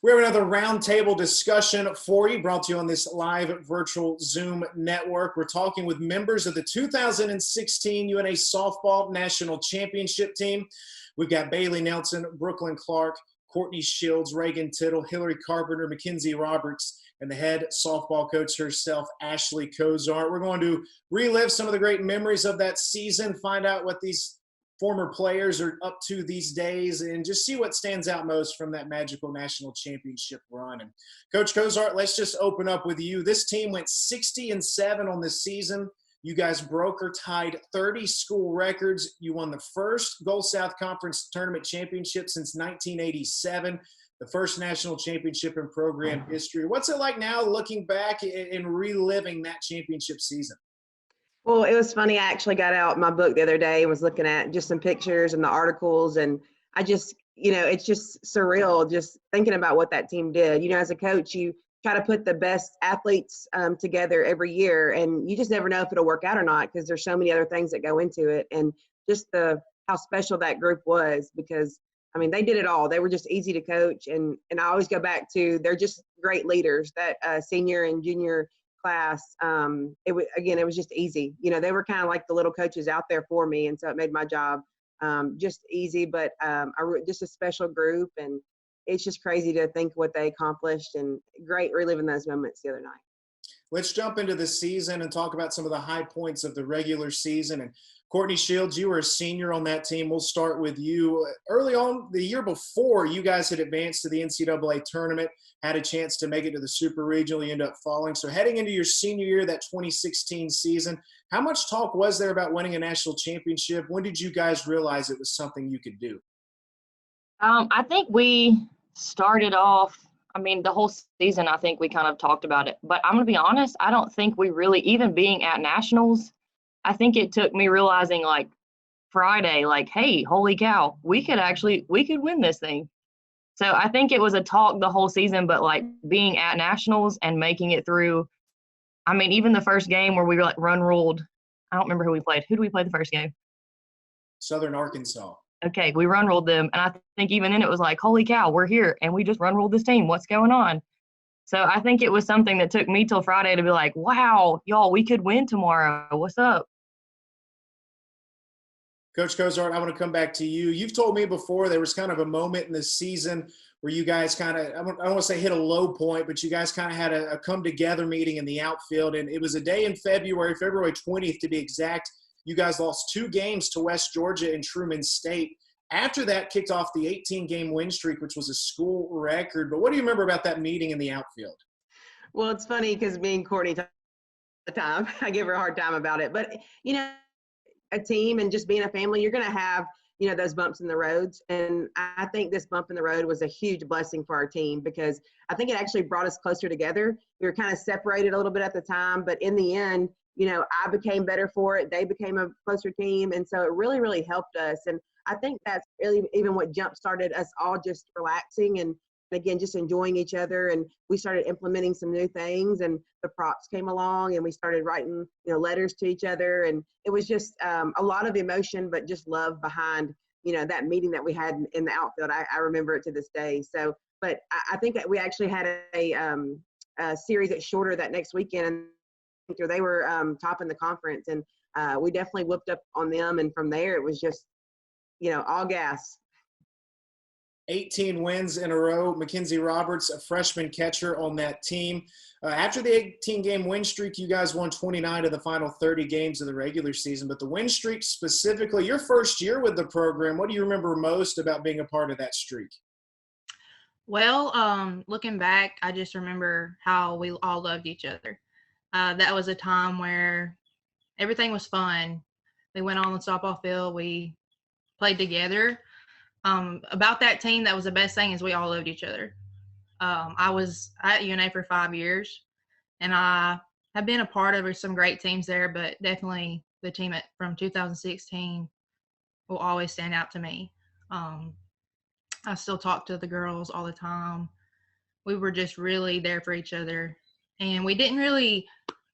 We have another roundtable discussion for you, brought to you on this live virtual Zoom network. We're talking with members of the 2016 UNA Softball National Championship team. We've got Bailey Nelson, Brooklynn Clark, Courtney Shields, Regan Tittle, Hilary Carpenter, Mackenzie Roberts, and the head softball coach herself, Ashley Cozart. We're going to relive some of the great memories of that season, find out what these former players are up to these days, and just see what stands out most from that magical national championship run. And Coach Cozart, let's just open up with you. This team went 60-7 on this season. You guys broke or tied 30 school records. You won the first Gulf South Conference Tournament championship since 1987, the first national championship in program history. What's it like now looking back and reliving that championship season? Well, it was funny. I actually got out my book the other day and was looking at just some pictures and the articles. And I just, it's just surreal just thinking about what that team did. As a coach, you try to put the best athletes together every year, and you just never know if it'll work out or not because there's so many other things that go into it. And just how special that group was, because, they did it all. They were just easy to coach. And I always go back to they're just great leaders, that senior and junior class. It was just easy. They were kind of like the little coaches out there for me, and so it made my job just easy. But just a special group, and it's just crazy to think what they accomplished, and great reliving those moments the other night. Let's jump into the season and talk about some of the high points of the regular season. And Courtney Shields, you were a senior on that team. We'll start with you. Early on, the year before, you guys had advanced to the NCAA tournament, had a chance to make it to the Super Regional. You ended up falling. So heading into your senior year, that 2016 season, how much talk was there about winning a national championship? When did you guys realize it was something you could do? I think we started off, the whole season, I think we kind of talked about it. But I'm going to be honest, I don't think we really, even being at nationals, I think it took me realizing Friday, hey, holy cow, we could win this thing. So I think it was a talk the whole season, but being at nationals and making it through, even the first game where we were run ruled, I don't remember who we played. Who did we play the first game? Southern Arkansas. Okay, we run ruled them. And I think even then it was holy cow, we're here and we just run ruled this team. What's going on? So I think it was something that took me till Friday to be wow, y'all, we could win tomorrow. What's up? Coach Cozart, I want to come back to you. You've told me before there was kind of a moment in this season where you guys kind of, I don't want to say hit a low point, but you guys kind of had a come-together meeting in the outfield. And it was a day in February 20th to be exact. You guys lost 2 games to West Georgia and Truman State. After that, kicked off the 18-game win streak, which was a school record. But what do you remember about that meeting in the outfield? Well, it's funny because me and Courtney talk all the time. I give her a hard time about it. But, a team and just being a family, you're going to have, those bumps in the roads. And I think this bump in the road was a huge blessing for our team because I think it actually brought us closer together. We were kind of separated a little bit at the time, but in the end, I became better for it. They became a closer team. And so it really, really helped us. And I think that's really even what jump-started us all just relaxing and, again, just enjoying each other. And we started implementing some new things, and the props came along, and we started writing, letters to each other. And it was just a lot of emotion, but just love behind, that meeting that we had in the outfield. I remember it to this day. So, but I think that we actually had a series at Shorter that next weekend, and they were top in the conference, and we definitely whooped up on them. And from there, it was just, all gas. 18 wins in a row. Mackenzie Roberts, a freshman catcher on that team. After the 18-game win streak, you guys won 29 of the final 30 games of the regular season. But the win streak specifically, your first year with the program, what do you remember most about being a part of that streak? Well, looking back, I just remember how we all loved each other. That was a time where everything was fun. We went on the softball field. We played together. About that team, that was the best thing is we all loved each other. I was at UNA for 5 years, and I have been a part of some great teams there, but definitely the team from 2016 will always stand out to me. I still talk to the girls all the time. We were just really there for each other, and we didn't really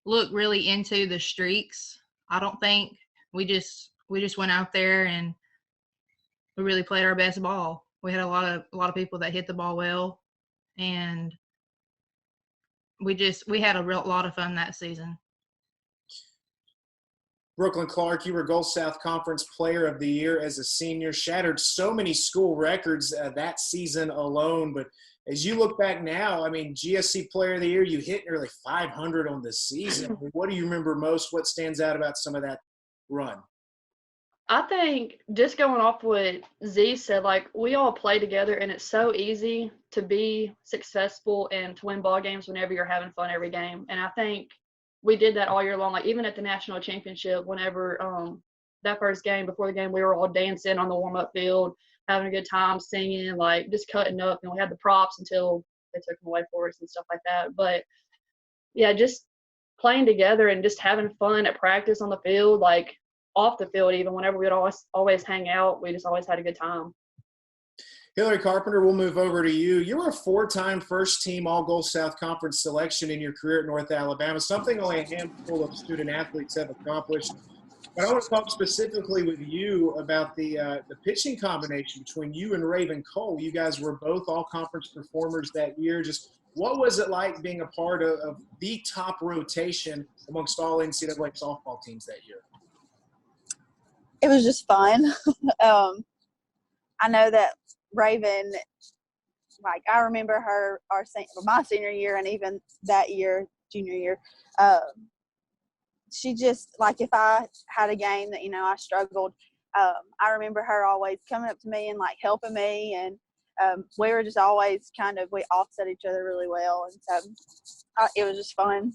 look really into the streaks. I don't think we just went out there and we really played our best ball. We had a lot of people that hit the ball well, and we had a lot of fun that season. Brooklyn Clark, you were Gulf South Conference Player of the Year as a senior, shattered so many school records that season alone. But as you look back now, I mean, GSC Player of the Year, you hit nearly 500 on the season. I mean, what do you remember most? What stands out about some of that run? I think just going off what Z said, like, we all play together, and it's so easy to be successful and to win ball games whenever you're having fun every game. And I think we did that all year long. Like, even at the national championship, whenever that first game, before the game, we were all dancing on the warm-up field, having a good time, singing, like, just cutting up. And we had the props until they took them away for us and stuff like that. But, yeah, just playing together and just having fun at practice on the field, like, off the field, even whenever we'd always hang out, we just always had a good time. Hilary Carpenter, we'll move over to you. You were a 4-time first-team All-Gulf South Conference selection in your career at North Alabama, something only a handful of student-athletes have accomplished. But I want to talk specifically with you about the pitching combination between you and Rayven Cole. You guys were both all-conference performers that year. Just what was it like being a part of the top rotation amongst all NCAA softball teams that year? It was just fun. I know that Rayven, like, I remember her my senior year and even that year, junior year, she just, like, if I had a game that, I struggled, I remember her always coming up to me and, like, helping me. And we were just always we offset each other really well. And so it was just fun.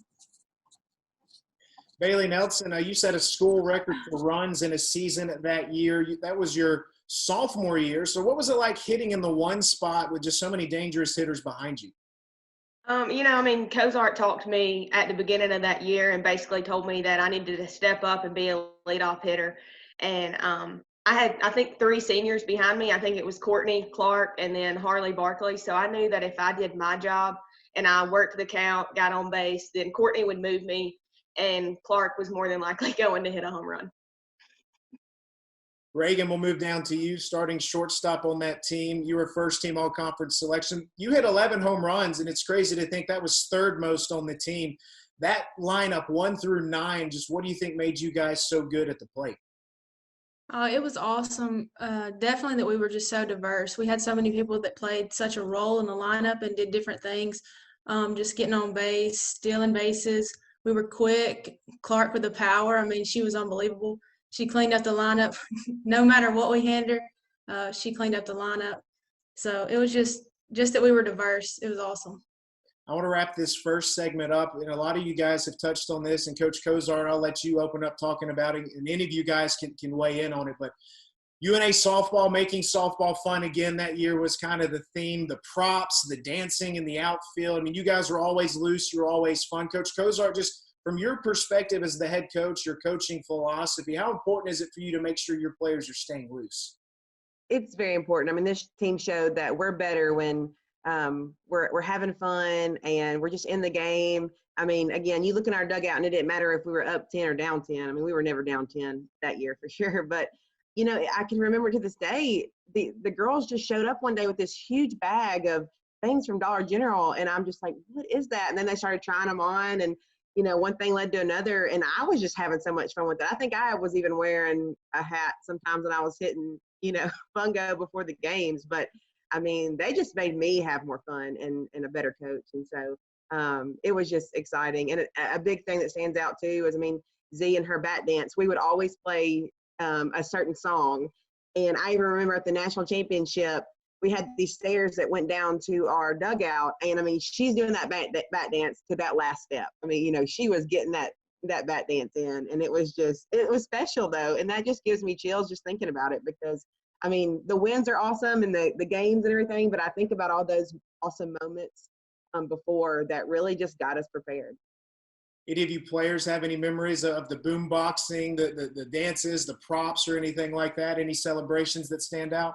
Bailey Nelson, you set a school record for runs in a season that year. That was your sophomore year. So what was it like hitting in the one spot with just so many dangerous hitters behind you? Cozart talked to me at the beginning of that year and basically told me that I needed to step up and be a leadoff hitter. And I had, I think, 3 seniors behind me. I think it was Courtney, Clark, and then Harley Barkley. So I knew that if I did my job and I worked the count, got on base, then Courtney would move me, and Clark was more than likely going to hit a home run. Regan, we'll move down to you, starting shortstop on that team. You were first-team all-conference selection. You hit 11 home runs, and it's crazy to think that was third most on the team. That lineup, 1 through 9, just what do you think made you guys so good at the plate? It was awesome. Definitely that we were just so diverse. We had so many people that played such a role in the lineup and did different things, just getting on base, stealing bases. We were quick. Clark with the power. She was unbelievable. She cleaned up the lineup. No matter what we handed her, she cleaned up the lineup. So it was just that we were diverse. It was awesome. I want to wrap this first segment up, and a lot of you guys have touched on this, and Coach Cozart, I'll let you open up talking about it, and any of you guys can weigh in on it. But UNA softball, making softball fun again that year was kind of the theme, the props, the dancing in the outfield. You guys were always loose. You were always fun. Coach Cozart, just from your perspective as the head coach, your coaching philosophy, how important is it for you to make sure your players are staying loose? It's very important. This team showed that we're better when we're having fun and we're just in the game. Again, you look in our dugout and it didn't matter if we were up 10 or down 10. We were never down 10 that year for sure. But, I can remember to this day, the girls just showed up one day with this huge bag of things from Dollar General. And I'm just like, what is that? And then they started trying them on, and, one thing led to another. And I was just having so much fun with it. I think I was even wearing a hat sometimes when I was hitting, fungo before the games. But they just made me have more fun and a better coach. And so it was just exciting. And a big thing that stands out too is, Z and her bat dance, we would always play a certain song. And I even remember at the national championship, we had these stairs that went down to our dugout. And she's doing that bat dance to that last step. She was getting that bat dance in, and it was special though. And that just gives me chills just thinking about it, because the wins are awesome and the games and everything, but I think about all those awesome moments before that really just got us prepared. Any of you players have any memories of the boom boxing, the dances, the props, or anything like that? Any celebrations that stand out?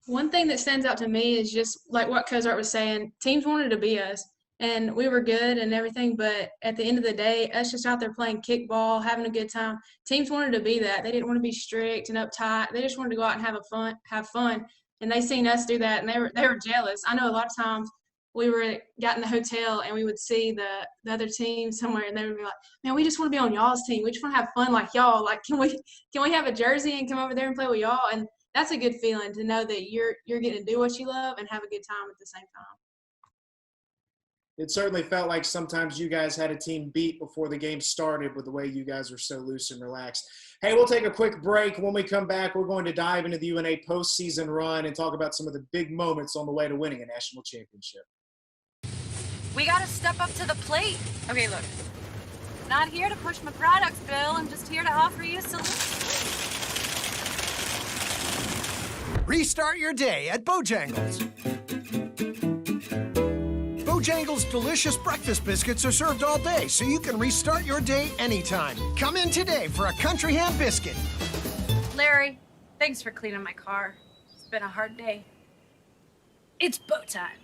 One thing that stands out to me is just like what Cozart was saying, teams wanted to be us. And we were good and everything, but at the end of the day, us just out there playing kickball, having a good time, teams wanted to be that. They didn't want to be strict and uptight. They just wanted to go out and have fun. And they seen us do that, and they were jealous. I know a lot of times we got in the hotel and we would see the other team somewhere, and they would be like, man, we just want to be on y'all's team. We just want to have fun like y'all. Like, can we have a jersey and come over there and play with y'all? And that's a good feeling to know that you're getting to do what you love and have a good time at the same time. It certainly felt like sometimes you guys had a team beat before the game started with the way you guys were so loose and relaxed. Hey, we'll take a quick break. When we come back, we're going to dive into the UNA postseason run and talk about some of the big moments on the way to winning a national championship. We gotta step up to the plate. Okay, look. Not here to push my products, Bill. I'm just here to offer you a solution. Restart your day at Bojangles. Bojangles' delicious breakfast biscuits are served all day, so you can restart your day anytime. Come in today for a country ham biscuit. Larry, thanks for cleaning my car. It's been a hard day. It's bow time.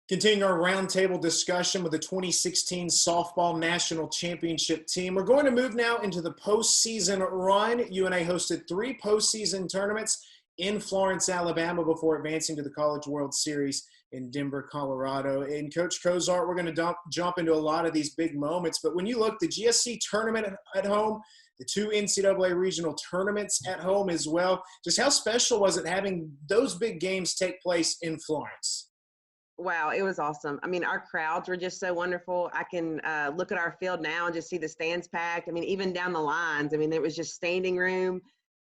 Continuing our roundtable discussion with the 2016 Softball National Championship team. We're going to move now into the postseason run. UNA hosted 3 postseason tournaments in Florence, Alabama before advancing to the College World Series in Denver, Colorado. And Coach Cozart, we're going to jump into a lot of these big moments. But when you look, the GSC tournament at home, the 2 NCAA regional tournaments at home as well, just how special was it having those big games take place in Florence? Wow, it was awesome. I mean, our crowds were just so wonderful. I can look at our field now and just see the stands packed. I mean, even down the lines, I mean, it was just standing room.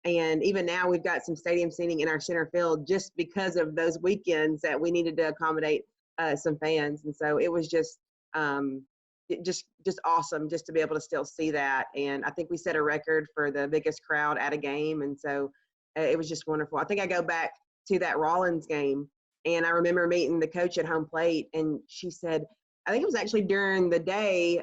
And even now we've got some stadium seating in our center field just because of those weekends that we needed to accommodate some fans. And so it was just awesome just to be able to still see that. And I think we set a record for the biggest crowd at a game. And so it was just wonderful. I think I go back to that Rollins game, and I remember meeting the coach at home plate, and she said, I think it was actually during the day,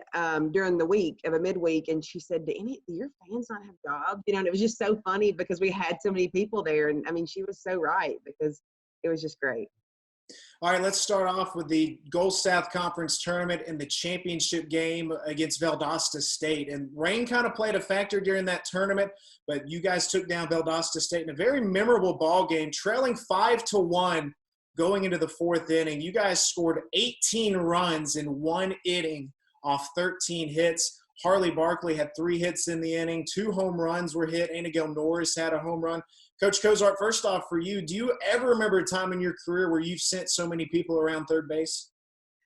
during the week of a midweek, and she said, do your fans not have jobs? You know, and it was just so funny because we had so many people there. And I mean, she was so right because it was just great. All right, let's start off with the Gulf South Conference tournament and the championship game against Valdosta State. And rain kind of played a factor during that tournament, but you guys took down Valdosta State in a very memorable ball game, trailing 5-1 going into the 4th inning. You guys scored 18 runs in 1 inning off 13 hits. Harley Barkley had 3 hits in the inning. 2 home runs were hit. Anagel Norris had a home run. Coach Cozart, first off for you, do you ever remember a time in your career where you've sent so many people around third base?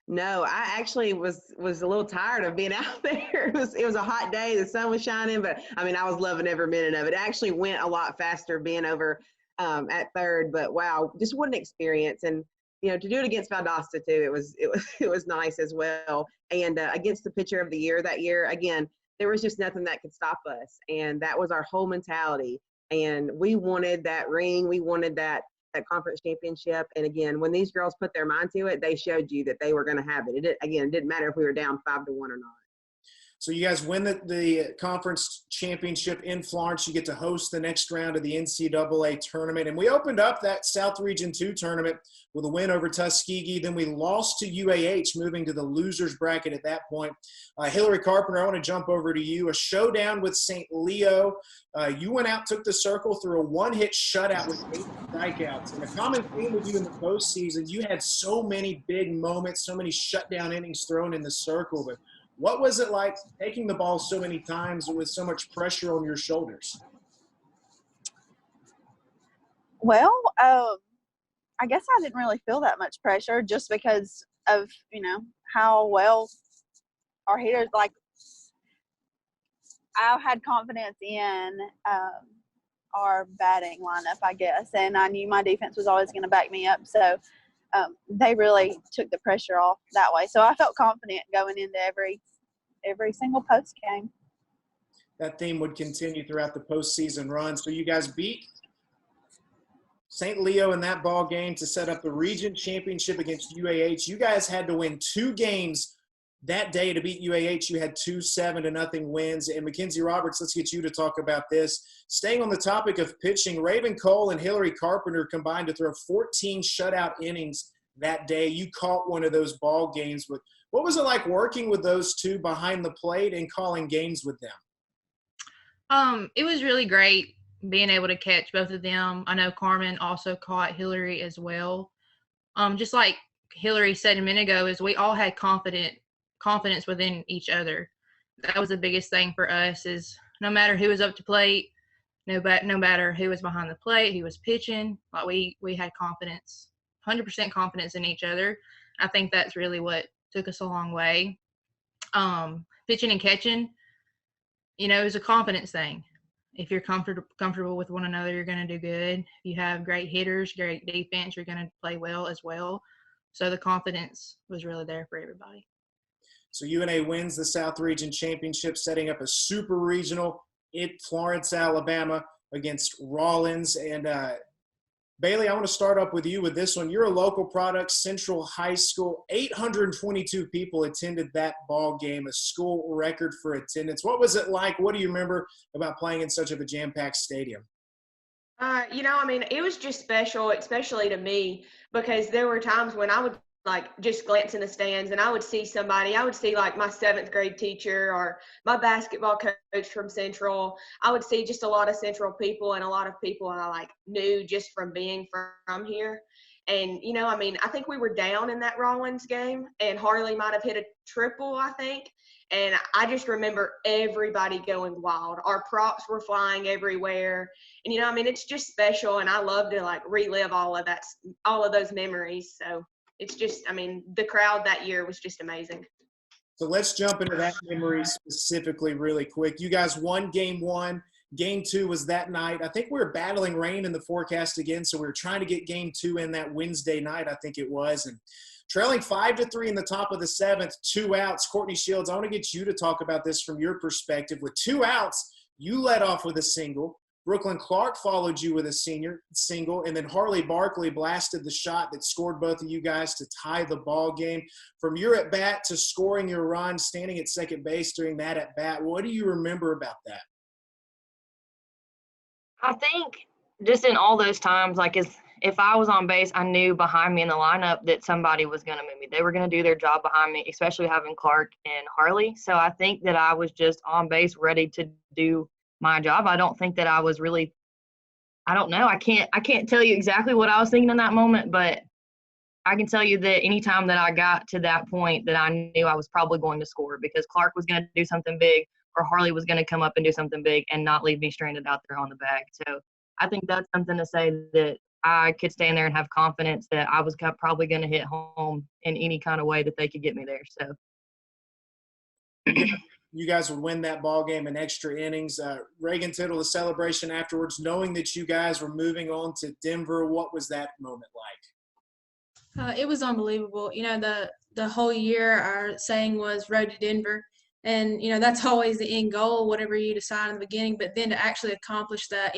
No, I actually was a little tired of being out there. It was a hot day. The sun was shining, but I mean, I was loving every minute of it. It actually went a lot faster being over at third, but wow, just what an experience. And, you know, to do it against Valdosta too, it was nice as well. And against the pitcher of the year that year, again, there was just nothing that could stop us. And that was our whole mentality. And we wanted that ring. We wanted that conference championship. And again, when these girls put their mind to it, they showed you that they were going to have it. It didn't matter if we were down 5-1 or not. So you guys win the conference championship in Florence. You get to host the next round of the NCAA tournament. And we opened up that South Region 2 tournament with a win over Tuskegee. Then we lost to UAH, moving to the losers bracket at that point. Hilary Carpenter, I want to jump over to you. A showdown with St. Leo. You went out, took the circle through a 1-hit shutout with 8 strikeouts. And a common theme with you in the postseason, you had so many big moments, so many shutdown innings thrown in the circle. But what was it like taking the ball so many times with so much pressure on your shoulders? Well, I guess I didn't really feel that much pressure just because of, you know, how well our hitters, like, I had confidence in our batting lineup, I guess, and I knew my defense was always going to back me up. So they really took the pressure off that way. So I felt confident going into every single post game. That theme would continue throughout the postseason run. So you guys beat St. Leo in that ball game to set up the region championship against UAH. You guys had to win 2 games that day to beat UAH. You had 2 7-0 wins. And Mackenzie Roberts, let's get you to talk about this. Staying on the topic of pitching, Rayven Cole and Hilary Carpenter combined to throw 14 shutout innings that day. You caught one of those ball games. But what was it like working with those two behind the plate and calling games with them? It was really great being able to catch both of them. I know Carmen also caught Hilary as well. just like Hilary said a minute ago, is we all had confidence within each other. That was the biggest thing for us, is no matter who was up to plate, no matter who was behind the plate, who was pitching, like we had confidence, 100% confidence in each other. I think that's really what took us a long way. Pitching and catching, it was a confidence thing. If you're comfortable with one another, you're going to do good. If you have great hitters, great defense, you're going to play well as well. So the confidence was really there for everybody. So UNA wins the South Region Championship, setting up a super regional in Florence, Alabama against Rawlins. And Bailey, I want to start up with you with this one. You're a local product, Central High School. 822 people attended that ball game, a school record for attendance. What was it like? What do you remember about playing in such of a jam-packed stadium? It was just special, especially to me, because there were times when I would just glance in the stands and I would see somebody. I would see like my 7th grade teacher or my basketball coach from Central. I would see just a lot of Central people and a lot of people I knew just from being from here. And, I think we were down in that Rawlins game and Harley might have hit a triple, I think. And I just remember everybody going wild. Our props were flying everywhere. And, it's just special. And I love to relive all of those memories. So it's just, the crowd that year was just amazing. So let's jump into that memory specifically really quick. You guys won game 1. Game 2 was that night. I think we were battling rain in the forecast again, so we were trying to get game 2 in that Wednesday night, I think it was. And trailing 5-3 in the top of the 7th, 2 outs. Courtney Shields, I want to get you to talk about this from your perspective. With 2 outs, you led off with a single. Brooklynn Clark followed you with a single, and then Harley Barkley blasted the shot that scored both of you guys to tie the ball game. From your at-bat to scoring your run, standing at second base during that at-bat, what do you remember about that? I think just in all those times, if I was on base, I knew behind me in the lineup that somebody was going to move me. They were going to do their job behind me, especially having Clark and Harley. So I think that I was just on base ready to do my job. I don't think that I was really – I don't know. I can't tell you exactly what I was thinking in that moment, but I can tell you that anytime that I got to that point that I knew I was probably going to score because Clark was going to do something big or Harley was going to come up and do something big and not leave me stranded out there on the bag. So I think that's something to say that I could stand there and have confidence that I was probably going to hit home in any kind of way that they could get me there. So you guys would win that ball game in extra innings. Regan, Tittle, the celebration afterwards, knowing that you guys were moving on to Denver, what was that moment like? It was unbelievable. The whole year our saying was road to Denver. And, that's always the end goal, whatever you decide in the beginning. But then to actually accomplish that,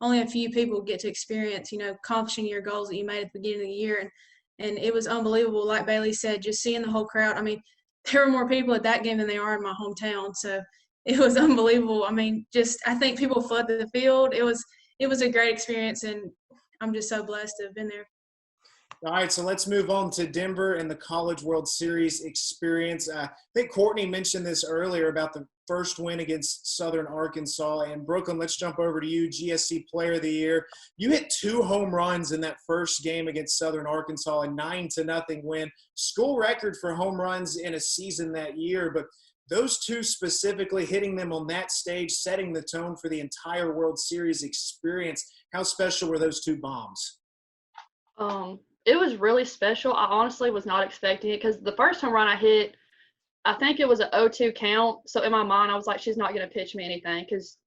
only a few people get to experience, accomplishing your goals that you made at the beginning of the year. And it was unbelievable. Like Bailey said, just seeing the whole crowd. There were more people at that game than they are in my hometown. So it was unbelievable. I think people flooded the field. It was a great experience, and I'm just so blessed to have been there. All right, so let's move on to Denver and the College World Series experience. I think Courtney mentioned this earlier about the first win against Southern Arkansas. And Brooklynn, let's jump over to you, GSC Player of the Year. You hit 2 home runs in that first game against Southern Arkansas, a 9-0 win. School record for home runs in a season that year, but those 2 specifically, hitting them on that stage, setting the tone for the entire World Series experience. How special were those 2 bombs? It was really special. I honestly was not expecting it because the first home run I hit, I think it was an 0-2 count. So in my mind, I was like, she's not going to pitch me anything because,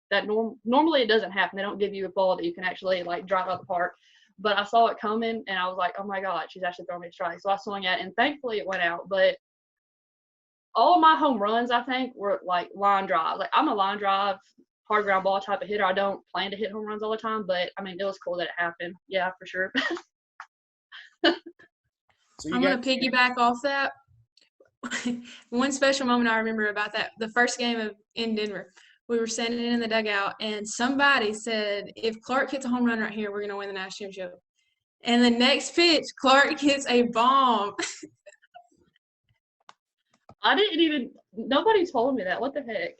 that normally it doesn't happen. They don't give you a ball that you can actually drive out the park. But I saw it coming and I was like, oh my God, she's actually throwing me a strike. So I swung at it and thankfully it went out. But all of my home runs, I think, were line drive. I'm a line drive, hard ground ball type of hitter. I don't plan to hit home runs all the time, but it was cool that it happened. Yeah, for sure. So I'm going to piggyback off that. One special moment I remember about that, the first game in Denver, we were standing in the dugout and somebody said, if Clark hits a home run right here, we're going to win the national championship. And the next pitch, Clark hits a bomb. Nobody told me that. What the heck?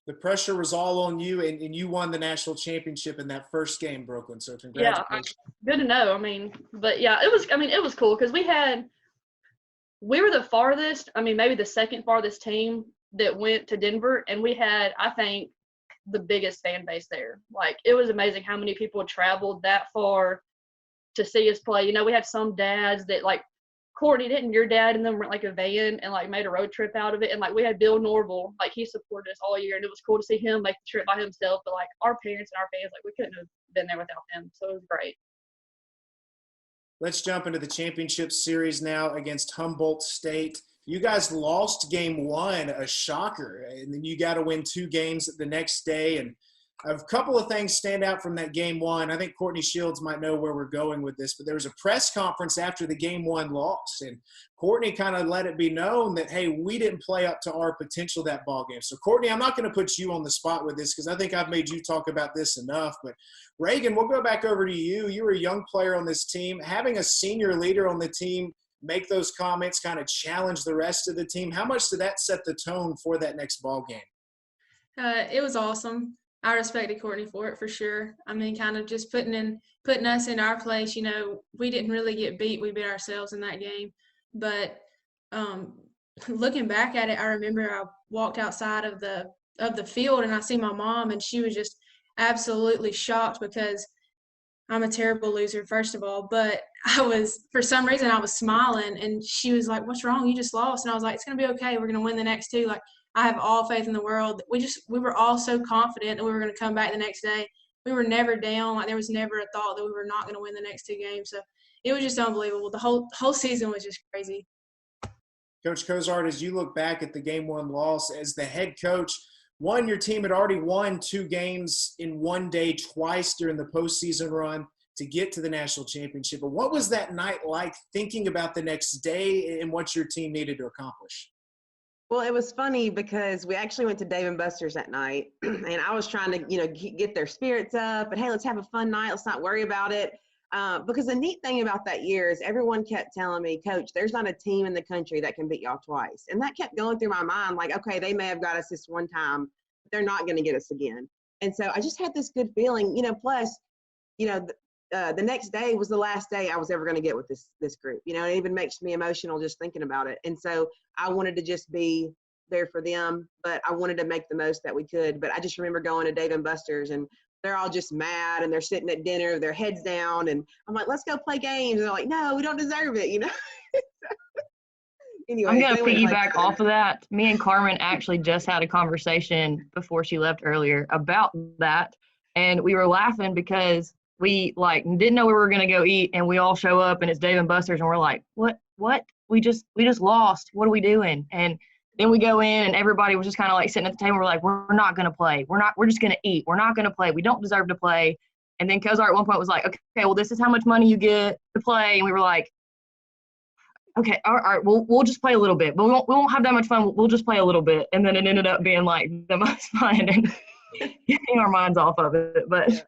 The pressure was all on you, and you won the national championship in that first game, Brooklyn. So Yeah, congratulations. good to know. I mean, but yeah, it was cool because we were the farthest, I mean, maybe the second farthest team that went to Denver, and we had, I think, the biggest fan base there. Like, it was amazing how many people traveled that far to see us play. You know, we had some dads that, like, Courtney, didn't your dad and them rent like a van and like made a road trip out of it? And like we had Bill Norville, like he supported us all year, and it was cool to see him make the trip by himself. But like our parents and our fans, like we couldn't have been there without them. So it was great. Let's jump into the championship series now against Humboldt State. You guys lost game one, a shocker, and then you got to win 2 games the next day. And a couple of things stand out from that game one. I think Courtney Shields might know where we're going with this, but there was a press conference after the game one loss, and Courtney kind of let it be known that, hey, we didn't play up to our potential that ball game. So, Courtney, I'm not going to put you on the spot with this because I think I've made you talk about this enough. But, Regan, we'll go back over to you. You were a young player on this team. Having a senior leader on the team make those comments, kind of challenge the rest of the team, how much did that set the tone for that next ball game? It was awesome. I respected Courtney for it, for sure. I mean, kind of just putting us in our place. You know, we didn't really get beat. We beat ourselves in that game. But looking back at it, I remember I walked outside of the field and I see my mom, and she was just absolutely shocked because I'm a terrible loser, first of all. But for some reason, I was smiling, and she was like, "What's wrong? You just lost." And I was like, "It's going to be okay. We're going to win the next 2." Like, I have all faith in the world. We were all so confident that we were going to come back the next day. We were never down. Like, there was never a thought that we were not going to win the next 2 games. So it was just unbelievable. The whole season was just crazy. Coach Cozart, as you look back at the game one loss as the head coach, one, your team had already won 2 games in one day twice during the postseason run to get to the national championship. But what was that night like, thinking about the next day and what your team needed to accomplish? Well, it was funny because we actually went to Dave & Buster's that night, and I was trying to, get their spirits up, and hey, let's have a fun night. Let's not worry about it. Because the neat thing about that year is everyone kept telling me, Coach, there's not a team in the country that can beat y'all twice. And that kept going through my mind, like, okay, they may have got us this one time, but they're not going to get us again. And so I just had this good feeling, plus, the next day was the last day I was ever going to get with this group. It even makes me emotional just thinking about it. And so I wanted to just be there for them, but I wanted to make the most that we could. But I just remember going to Dave & Buster's, and they're all just mad, and they're sitting at dinner, their heads down, and I'm like, let's go play games. And they're like, no, we don't deserve it, Anyway, I'm going to piggyback off of that. Me and Carmen actually just had a conversation before she left earlier about that, and we were laughing because we didn't know we were going to go eat, and we all show up, and it's Dave & Buster's, and we're like, what? We just lost. What are we doing? And then we go in, and everybody was just kind of like sitting at the table. We're like, we're not going to play. We're just going to eat. We're not going to play. We don't deserve to play. And then Cozart at one point was like, okay, well, this is how much money you get to play. And we were like, okay, all right, we'll just play a little bit. But we won't have that much fun. We'll just play a little bit. And then it ended up being like the most fun and getting our minds off of it. But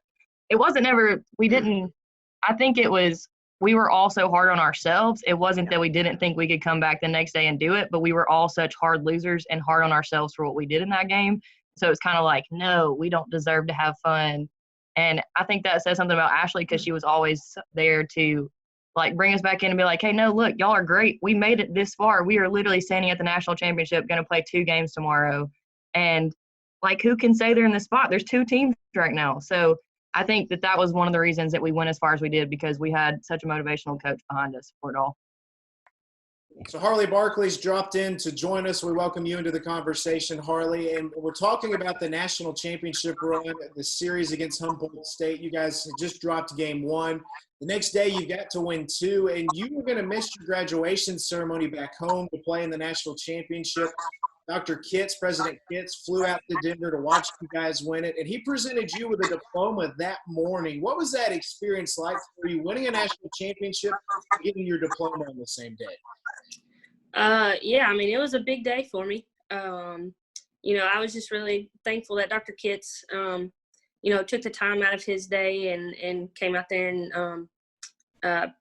it wasn't ever – I think it was – we were all so hard on ourselves. It wasn't that we didn't think we could come back the next day and do it, but we were all such hard losers and hard on ourselves for what we did in that game. So it's kind of like, no, we don't deserve to have fun. And I think that says something about Ashley because she was always there to bring us back in and be like, hey, no, look, y'all are great. We made it this far. We are literally standing at the national championship, going to play 2 games tomorrow. And who can say they're in the spot? There's 2 teams right now. So I think that was one of the reasons that we went as far as we did because we had such a motivational coach behind us for it all. So Harley Barkley's dropped in to join us. We welcome you into the conversation, Harley. And we're talking about the national championship run, the series against Humboldt State. You guys just dropped game 1. The next day you got to win 2, and you were going to miss your graduation ceremony back home to play in the national championship. Dr. Kitts, President Kitts, flew out to Denver to watch you guys win it, and he presented you with a diploma that morning. What was that experience like for you, winning a national championship and getting your diploma on the same day? Yeah, I mean, it was a big day for me. I was just really thankful that Dr. Kitts, took the time out of his day and came out there and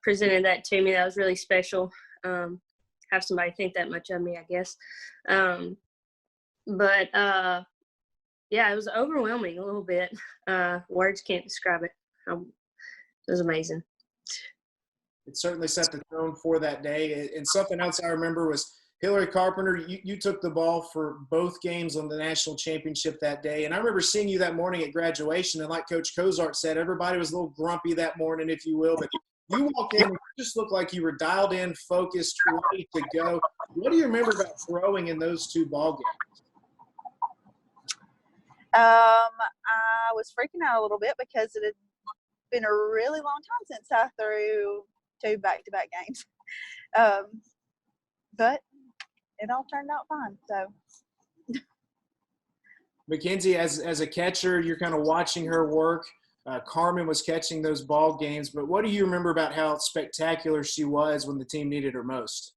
presented that to me. That was really special. Have somebody think that much of me, I guess. But Yeah, it was overwhelming a little bit. Words can't describe it. It was amazing. It certainly set the tone for that day. And something else I remember was Hilary Carpenter, you took the ball for both games on the national championship that day. And I remember seeing you that morning at graduation. And like Coach Cozart said, everybody was a little grumpy that morning, if you will. But you walked in and you just looked like you were dialed in, focused, ready to go. What do you remember about throwing in those two ball games? I was freaking out a little bit because it had been a really long time since I threw 2 back-to-back games. But it all turned out fine. So, Mackenzie, as a catcher, you're kind of watching her work. Carmen was catching those ball games, but what do you remember about how spectacular she was when the team needed her most?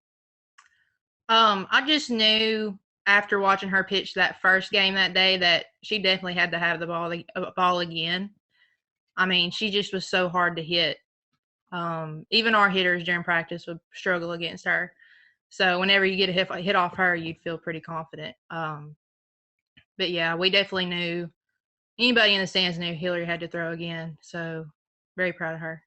I just knew after watching her pitch that first game that day that she definitely had to have the ball again. I mean, she just was so hard to hit. Even our hitters during practice would struggle against her. So whenever you get a hit off her, you'd feel pretty confident. But yeah, we definitely knew. Anybody in the stands knew Hilary had to throw again. So very proud of her.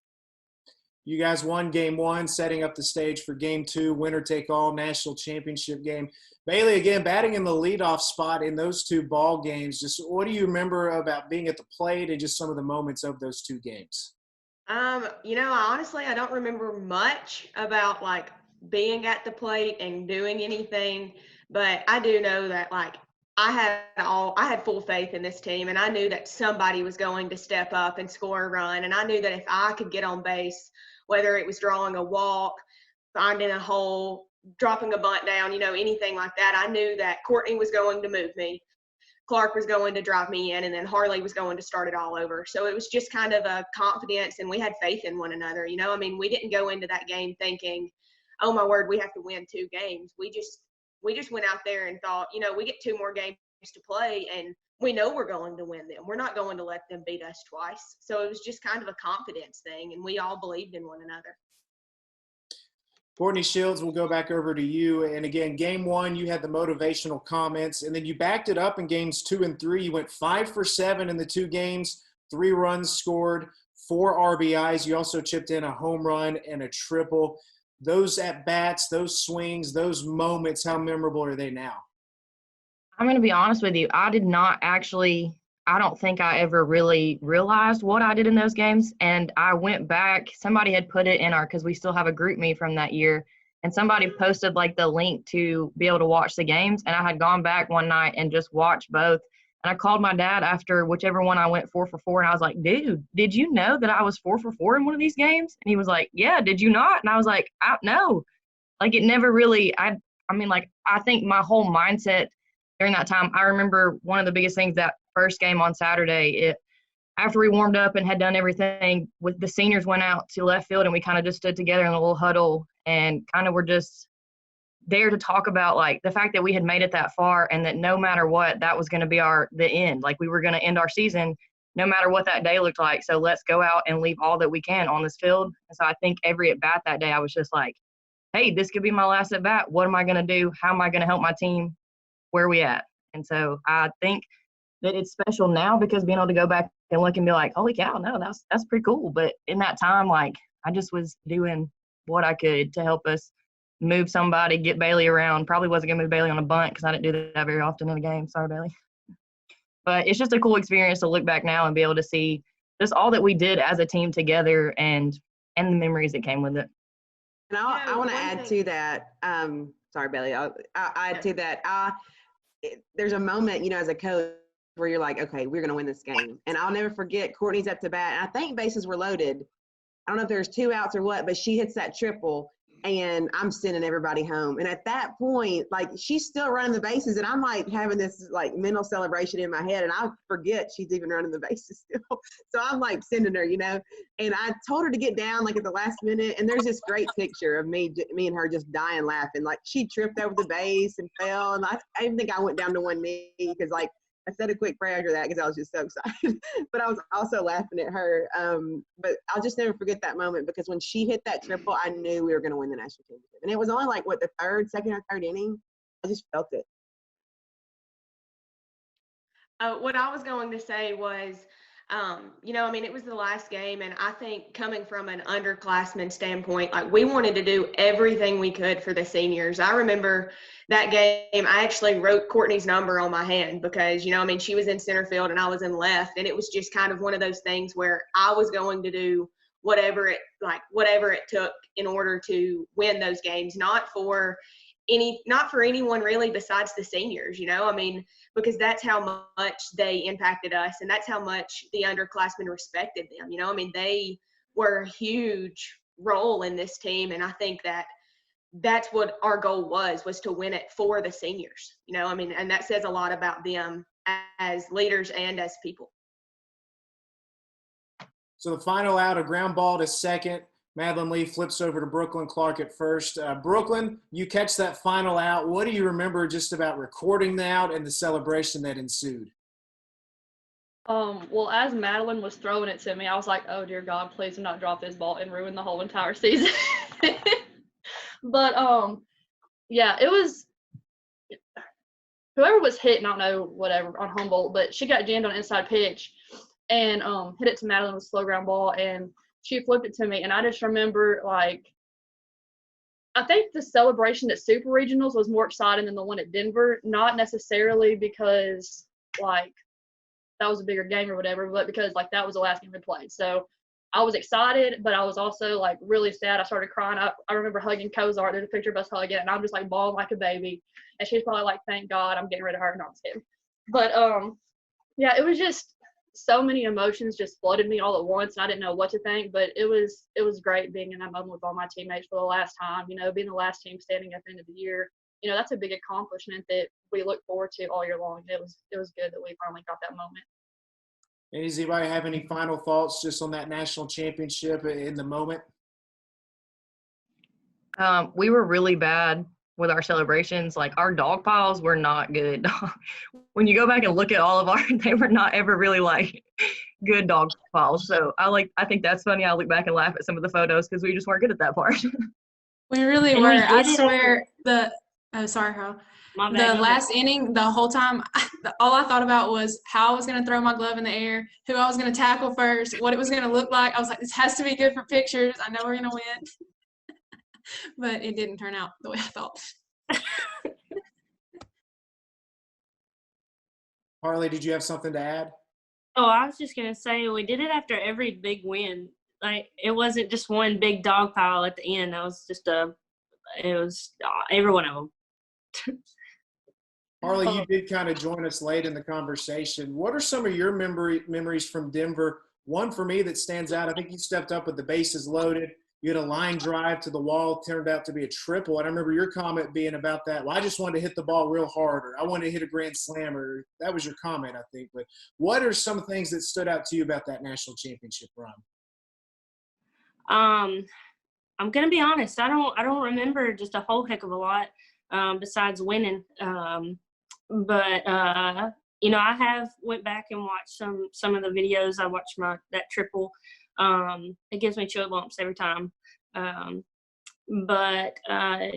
You guys won game 1, setting up the stage for game 2, winner-take-all national championship game. Bailey, again, batting in the leadoff spot in those 2 ball games. Just what do you remember about being at the plate and just some of the moments of those 2 games? Honestly, I don't remember much about like being at the plate and doing anything, but I do know that like I had full faith in this team, and I knew that somebody was going to step up and score a run, and I knew that if I could get on base, whether it was drawing a walk, finding a hole, dropping a bunt down, anything like that, I knew that Courtney was going to move me, Clark was going to drive me in, and then Harley was going to start it all over. So it was just kind of a confidence, and we had faith in one another. We didn't go into that game thinking, oh my word, we have to win 2 games. We just went out there and thought, we get 2 more games to play, and we know we're going to win them. We're not going to let them beat us twice. So it was just kind of a confidence thing, and we all believed in one another. Courtney Shields, we'll go back over to you. And again, game 1, you had the motivational comments, and then you backed it up in games 2 and 3. You went 5 for 7 in the 2 games, 3 runs scored, 4 RBIs. You also chipped in a home run and a triple. Those at-bats, those swings, those moments, how memorable are they now? I'm going to be honest with you. I don't think I ever really realized what I did in those games. And I went back, somebody had put it in because we still have a group me from that year. And somebody posted like the link to be able to watch the games. And I had gone back one night and just watched both. And I called my dad after whichever one I went 4 for 4. And I was like, dude, did you know that I was 4 for 4 in one of these games? And he was like, yeah, did you not? And I was like, no. Like it never really, I think my whole mindset during that time, I remember one of the biggest things that first game on Saturday, after we warmed up and had done everything, with the seniors went out to left field and we kind of just stood together in a little huddle and kind of were just there to talk about like the fact that we had made it that far and that no matter what, that was going to be the end. Like we were going to end our season no matter what that day looked like. So let's go out and leave all that we can on this field. And so I think every at bat that day, I was just like, hey, this could be my last at bat. What am I going to do? How am I going to help my team? Where are we at? And so I think that it's special now because being able to go back and look and be like, holy cow, no, that's pretty cool. But in that time, like I just was doing what I could to help us move somebody, get Bailey around. Probably wasn't going to move Bailey on a bunt because I didn't do that very often in a game. Sorry, Bailey. But it's just a cool experience to look back now and be able to see just all that we did as a team together and the memories that came with it. And I want to add to that. Sorry, Bailey. I'll add to that. There's a moment, as a coach where you're like, okay, we're going to win this game. And I'll never forget Courtney's up to bat. And I think bases were loaded. I don't know if there's 2 outs or what, but she hits that triple and I'm sending everybody home. And at that point, like she's still running the bases and I'm like having this like mental celebration in my head and I forget she's even running the bases still. So I'm like sending her, and I told her to get down like at the last minute. And there's this great picture of me and her just dying laughing. Like she tripped over the base and fell. And I even think I went down to one knee because like I said a quick prayer after that because I was just so excited. But I was also laughing at her. But I'll just never forget that moment because when she hit that triple, I knew we were going to win the national championship. And it was only like, the second or third inning? I just felt it. What I was going to say was, I mean, it was the last game, and I think coming from an underclassman standpoint, like we wanted to do everything we could for the seniors. I remember that game, I actually wrote Courtney's number on my hand because, she was in center field and I was in left, and it was just kind of one of those things where I was going to do whatever it took in order to win those games, not for anyone really besides the seniors, because that's how much they impacted us, and that's how much the underclassmen respected them. They were a huge role in this team, and I think that's what our goal was to win it for the seniors, and that says a lot about them as leaders and as people. So the final out, a ground ball to second. Madeline Lee flips over to Brooklyn Clark at first. Brooklyn, you catch that final out. What do you remember just about recording the out and the celebration that ensued? Well, as Madeline was throwing it to me, I was like, oh, dear God, please do not drop this ball and ruin the whole entire season. But, yeah, it was – whoever was hitting, I don't know, whatever, on Humboldt, but she got jammed on inside pitch and hit it to Madeline with a slow ground ball, and – she flipped it to me, and I just remember, I think the celebration at Super Regionals was more exciting than the one at Denver, not necessarily because, that was a bigger game or whatever, but because, that was the last game we played. So I was excited, but I was also, really sad. I started crying. I remember hugging Cozart. There's a picture of us hugging, and I'm just, bawling like a baby. And she's probably thank God I'm getting rid of her. No, I'm just kidding. But, yeah, it was just – so many emotions just flooded me all at once, and I didn't know what to think, but it was great being in that moment with all my teammates for the last time, being the last team standing at the end of the year. That's a big accomplishment that we look forward to all year long. It was good that we finally got that moment. Does anybody have any final thoughts just on that national championship in the moment? We were really bad with our celebrations. Our dog piles were not good. When you go back and look at all of they were not ever really good dog piles. So I think that's funny. I look back and laugh at some of the photos because we just weren't good at that part. We really were. I swear sorry, Harold. The last inning, the whole time, all I thought about was how I was going to throw my glove in the air, who I was going to tackle first, what it was going to look like. I was like, this has to be good for pictures. I know we're going to win. But it didn't turn out the way I thought. Harley, did you have something to add? Oh, I was just going to say we did it after every big win. It wasn't just one big dog pile at the end. It was just every one of them. Harley, you did kind of join us late in the conversation. What are some of your memories from Denver? One for me that stands out, I think you stepped up with the bases loaded. You had a line drive to the wall, turned out to be a triple. And I remember your comment being about that. Well, I just wanted to hit the ball real hard, or I wanted to hit a grand slam, or that was your comment, I think. But what are some things that stood out to you about that national championship run? I'm gonna be honest. I don't remember just a whole heck of a lot besides winning. But I have went back and watched some of the videos. I watched that triple. It gives me chill bumps every time. But I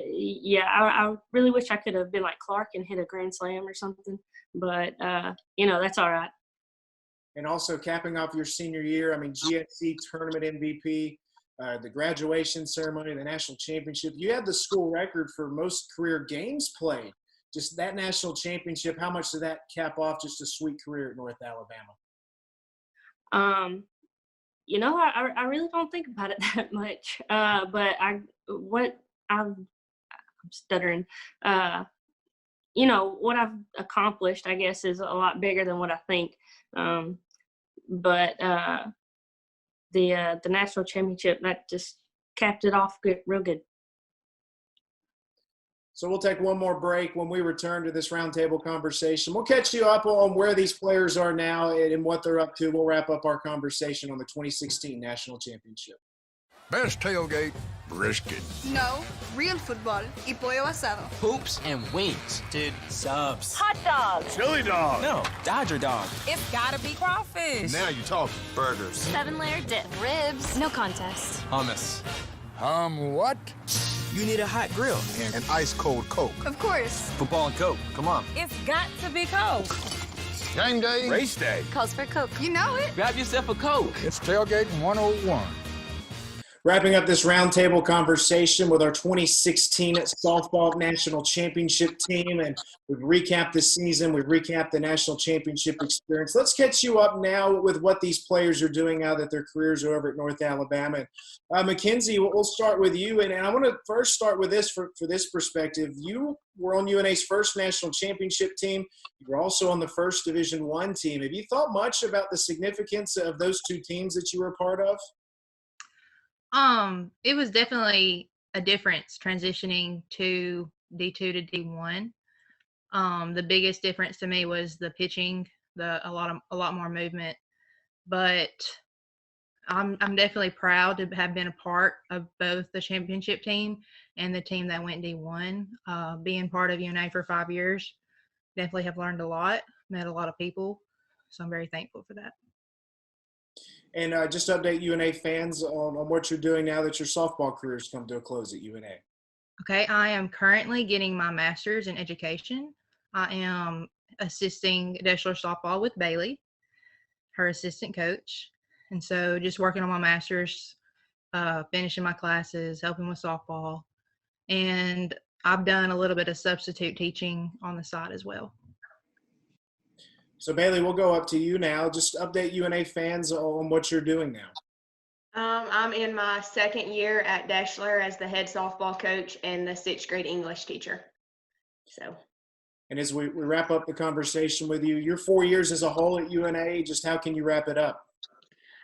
really wish I could have been like Clark and hit a grand slam or something. But that's all right. And also capping off your senior year, GSC tournament MVP, the graduation ceremony, the national championship. You had the school record for most career games played. Just that national championship, how much did that cap off just a sweet career at North Alabama? I really don't think about it that much. But I'm stuttering. What I've accomplished, I guess, is a lot bigger than what I think. But the national championship, that just capped it off real good. So we'll take one more break. When we return to this roundtable conversation, we'll catch you up on where these players are now and what they're up to. We'll wrap up our conversation on the 2016 National Championship. Best tailgate, brisket. No, real football y pollo asado. Hoops and wings. Dude, subs. Hot dogs. Chili dog. No, Dodger dog. It's gotta be crawfish. Now you're talking. Burgers. 7-layer dip. Ribs. No contest. Hummus. What? You need a hot grill. And an ice-cold Coke. Of course. Football and Coke. Come on. It's got to be Coke. Game day. Race day. Calls for Coke. You know it. Grab yourself a Coke. It's Tailgating 101. Wrapping up this roundtable conversation with our 2016 softball national championship team, and we've recapped this season. We've recapped the national championship experience. Let's catch you up now with what these players are doing now that their careers are over at North Alabama. Mackenzie, we'll start with you, and I want to first start with this for this perspective. You were on UNA's first national championship team. You were also on the first Division I team. Have you thought much about the significance of those two teams that you were a part of? It was definitely a difference transitioning to D2 to D1. The biggest difference to me was the pitching, a lot more movement. But I'm definitely proud to have been a part of both the championship team and the team that went D1. Being part of UNA for 5 years, definitely have learned a lot, met a lot of people, so I'm very thankful for that. And just update UNA fans on what you're doing now that your softball career's come to a close at UNA. Okay, I am currently getting my master's in education. I am assisting Deschler softball with Bailey, her assistant coach. And so just working on my master's, finishing my classes, helping with softball. And I've done a little bit of substitute teaching on the side as well. So, Bailey, we'll go up to you now. Just update UNA fans on what you're doing now. I'm in my second year at Deschler as the head softball coach and the 6th grade English teacher. And as we wrap up the conversation with you, your 4 years as a whole at UNA, just how can you wrap it up?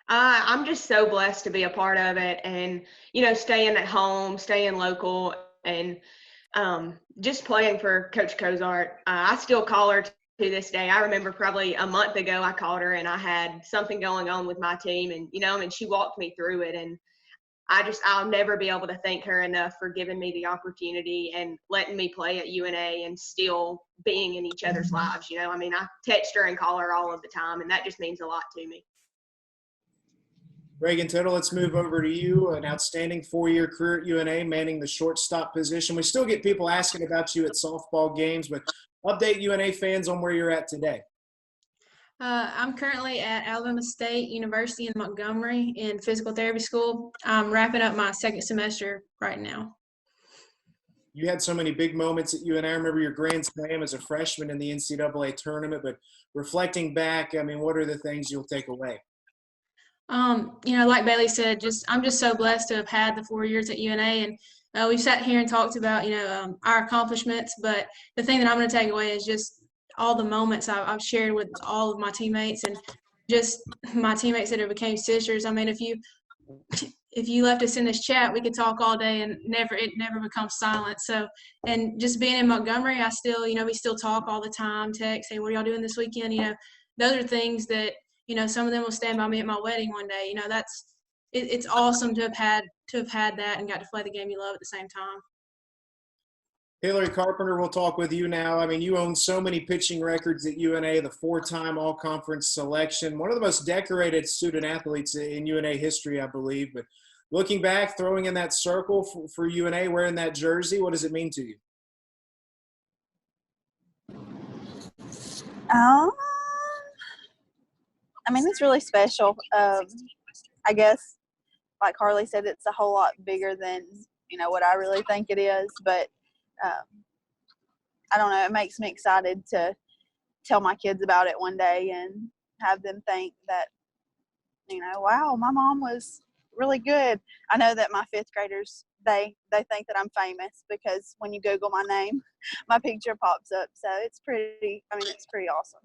I'm just so blessed to be a part of it and, staying at home, staying local, and just playing for Coach Cozart. I still call her to this day. I remember probably a month ago I called her and I had something going on with my team, and she walked me through it, and I'll never be able to thank her enough for giving me the opportunity and letting me play at UNA and still being in each other's lives. I text her and call her all of the time, and that just means a lot to me. Regan, Tittle, let's move over to you. An outstanding 4-year career at UNA, manning the shortstop position. We still get people asking about you at softball games, but update UNA fans on where you're at today. I'm currently at Alabama State University in Montgomery in physical therapy school. I'm wrapping up my second semester right now. You had so many big moments at UNA. I remember your grand slam as a freshman in the NCAA tournament, but reflecting back, what are the things you'll take away? Like Bailey said, I'm just so blessed to have had the 4 years at UNA, and we sat here and talked about, our accomplishments, but the thing that I'm going to take away is just all the moments I've shared with all of my teammates and just my teammates that have became sisters. If you left us in this chat, we could talk all day and it never becomes silent. So, and just being in Montgomery, I still, we still talk all the time, text, hey, what are y'all doing this weekend? Those are things that, some of them will stand by me at my wedding one day. It's awesome to have had that and got to play the game you love at the same time. Hilary Carpenter, we'll talk with you now. You own so many pitching records at UNA, the 4-time all-conference selection, one of the most decorated student athletes in UNA history, I believe. But looking back, throwing in that circle for UNA, wearing that jersey, what does it mean to you? It's really special. I guess, like Harley said, it's a whole lot bigger than, what I really think it is. But I don't know. It makes me excited to tell my kids about it one day and have them think that, wow, my mom was really good. I know that my 5th graders, they think that I'm famous because when you Google my name, my picture pops up. So it's pretty awesome.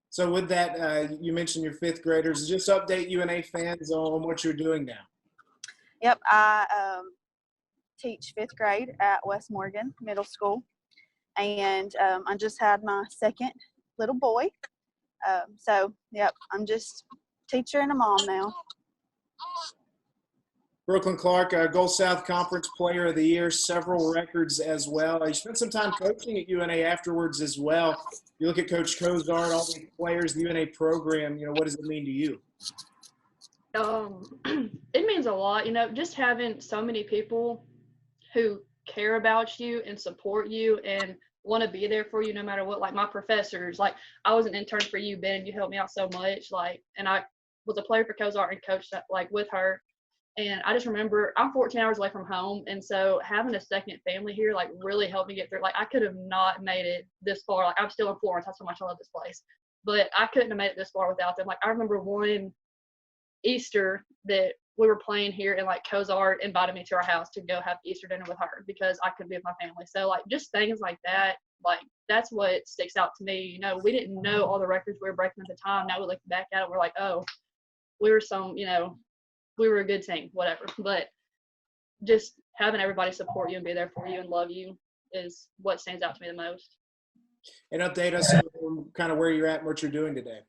So with that, you mentioned your 5th graders. Just update UNA fans on what you're doing now. Yep, I teach 5th grade at West Morgan Middle School, and I just had my second little boy. Yep, I'm just teacher and a mom now. Brooklynn Clark, Gulf South Conference Player of the Year, several records as well. You spent some time coaching at UNA afterwards as well. You look at Coach Cozart, all the players, the UNA program, what does it mean to you? It means a lot, just having so many people who care about you and support you and want to be there for you no matter what. Like my professors, like I was an intern for you, Ben, and you helped me out so much. Like, and I was a player for Cozart and coached like with her. And I just remember I'm 14 hours away from home. And so having a second family here, like really helped me get through. Like I could have not made it this far. Like I'm still in Florence. That's how much I love this place. But I couldn't have made it this far without them. Like I remember one Easter that we were playing here and like Cozart invited me to our house to go have Easter dinner with her because I couldn't be with my family. So like just things like that, like that's what sticks out to me. You know, we didn't know all the records we were breaking at the time. Now we look back at it, we're like, oh, we were we were a good team, whatever. But just having everybody support you and be there for you and love you is what stands out to me the most. And update us on kind of where you're at and what you're doing today.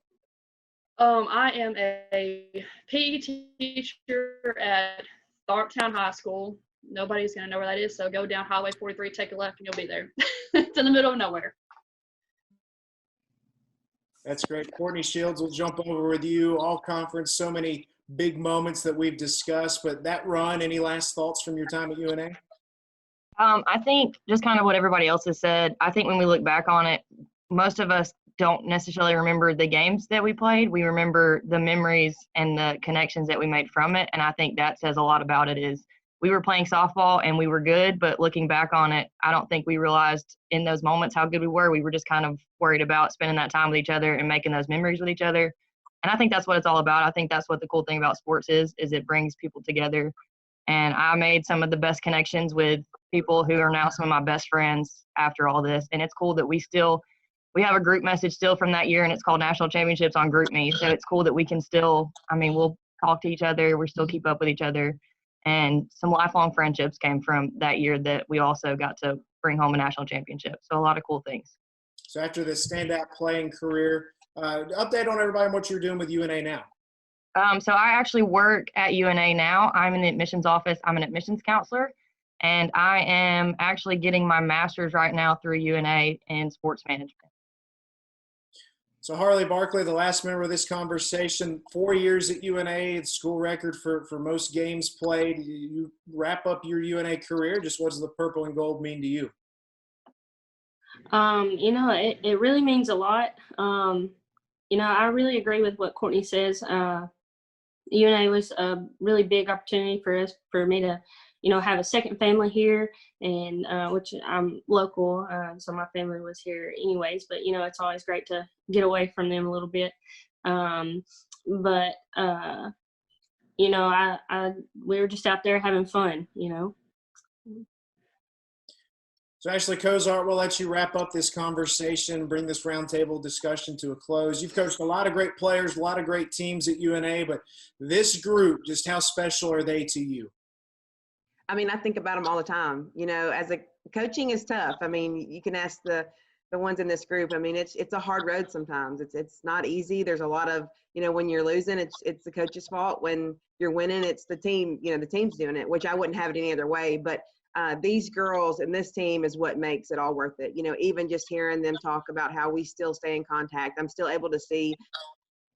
I am a PE teacher at Tharptown High School. Nobody's going to know where that is, so go down Highway 43, take a left, and you'll be there. It's in the middle of nowhere. That's great. Courtney Shields will jump over with you. All conference, so many big moments that we've discussed. But that run, any last thoughts from your time at UNA? I think just kind of what everybody else has said. I think when we look back on it, most of us don't necessarily remember the games that we played. We remember the memories and the connections that we made from it. And I think that says a lot about it is we were playing softball and we were good, but looking back on it, I don't think we realized in those moments how good we were. We were just kind of worried about spending that time with each other and making those memories with each other. And I think that's what it's all about. I think that's what the cool thing about sports is it brings people together. And I made some of the best connections with people who are now some of my best friends after all this. And it's cool that we have a group message still from that year, and it's called National Championships on GroupMe. So it's cool that we can still, we'll talk to each other. We still keep up with each other. And some lifelong friendships came from that year that we also got to bring home a national championship. So a lot of cool things. So after this standout playing career, update on everybody on what you're doing with UNA now. So I actually work at UNA now. I'm in the admissions office. I'm an admissions counselor. And I am actually getting my master's right now through UNA in sports management. So Harley Barkley, the last member of this conversation, 4 years at UNA, the school record for most games played. You wrap up your UNA career. Just what does the purple and gold mean to you? It really means a lot. I really agree with what Courtney says. UNA was a really big opportunity for me to, have a second family here, and which I'm local, so my family was here anyways. But it's always great to get away from them a little bit. We were just out there having fun, So Ashley Cozart, we'll let you wrap up this conversation, bring this roundtable discussion to a close. You've coached a lot of great players, a lot of great teams at UNA, but this group, just how special are they to you? I think about them all the time. Coaching is tough. You can ask the ones in this group. It's a hard road sometimes. It's not easy. There's a lot of, when you're losing, it's the coach's fault. When you're winning, it's the team, the team's doing it, which I wouldn't have it any other way. But these girls and this team is what makes it all worth it. Even just hearing them talk about how we still stay in contact, I'm still able to see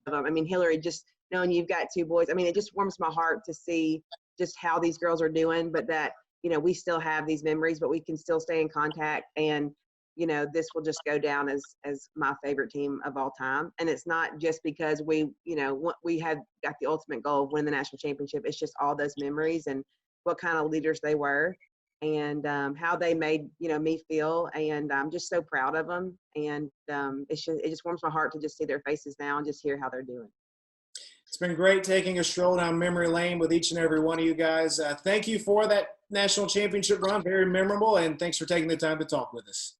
them. Hilary, just knowing you've got two boys, it just warms my heart to see just how these girls are doing, but that, we still have these memories, but we can still stay in contact. And, this will just go down as my favorite team of all time. And it's not just because we have got the ultimate goal of winning the national championship. It's just all those memories and what kind of leaders they were. And how they made, me feel. And I'm just so proud of them. And it just warms my heart to just see their faces now and just hear how they're doing. It's been great taking a stroll down memory lane with each and every one of you guys. Thank you for that national championship run. Very memorable. And thanks for taking the time to talk with us.